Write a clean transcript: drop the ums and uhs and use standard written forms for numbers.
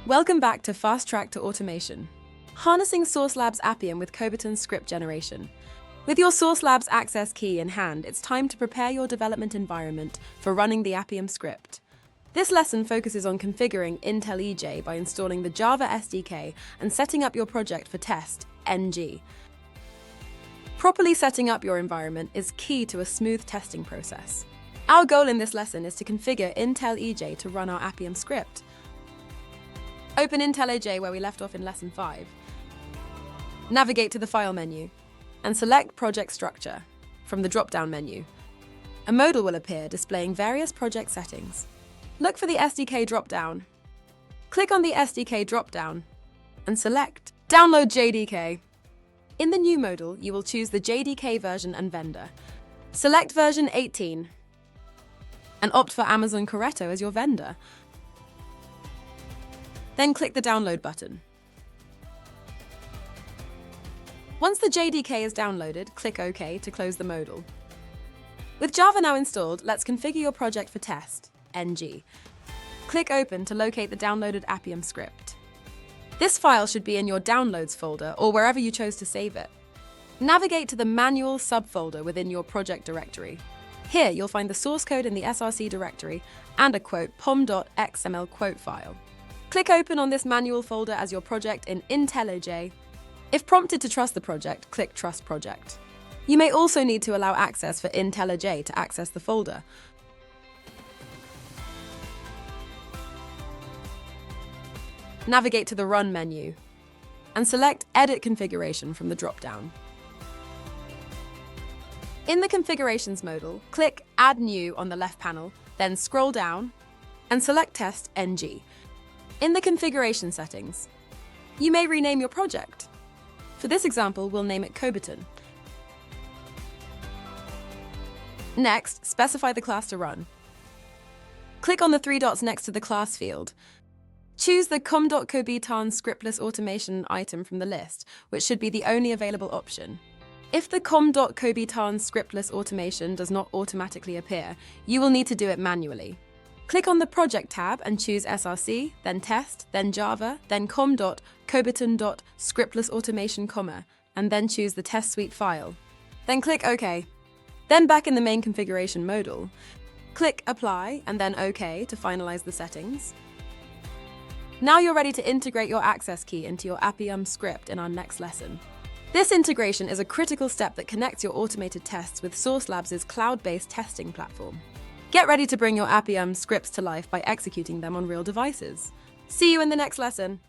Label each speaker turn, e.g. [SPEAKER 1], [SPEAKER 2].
[SPEAKER 1] Welcome back to Fast Track to Automation. Harnessing Source Labs Appium with Cobeton script generation. With your Source Labs access key in hand, it's time to prepare your development environment for running the Appium script. This lesson focuses on configuring IntelliJ by installing the Java SDK and setting up your project for test, NG. Properly setting up your environment is key to a smooth testing process. Our goal in this lesson is to configure IntelliJ to run our Appium script. Open IntelliJ where we left off in Lesson 5. Navigate to the File menu and select Project Structure from the drop-down menu. A modal will appear displaying various project settings. Look for the SDK drop-down. Click on the SDK drop-down and select Download JDK. In the new modal, you will choose the JDK version and vendor. Select version 18 and opt for Amazon Corretto as your vendor. Then click the Download button. Once the JDK is downloaded, click OK to close the modal. With Java now installed, let's configure your project for test, NG. Click Open to locate the downloaded Appium script. This file should be in your Downloads folder or wherever you chose to save it. Navigate to the Manual subfolder within your project directory. Here, you'll find the source code in the src directory and a pom.xml quote file. Click Open on this manual folder as your project in IntelliJ. If prompted to trust the project, click Trust Project. You may also need to allow access for IntelliJ to access the folder. Navigate to the Run menu and select Edit Configuration from the drop-down. In the Configurations modal, click Add New on the left panel, then scroll down and select Test NG. In the configuration settings, you may rename your project. For this example, we'll name it Cobeton. Next, specify the class to run. Click on the three dots next to the class field. Choose the com.cobeton scriptless automation item from the list, which should be the only available option. If the com.cobeton scriptless automation does not automatically appear, you will need to do it manually. Click on the Project tab and choose src, then Test, then Java, then com.cobeton.scriptless automation, and then choose the test suite file. Then click OK. Then back in the main configuration modal, click Apply and then OK to finalize the settings. Now you're ready to integrate your access key into your Appium script in our next lesson. This integration is a critical step that connects your automated tests with Source Labs' cloud-based testing platform. Get ready to bring your Appium scripts to life by executing them on real devices. See you in the next lesson.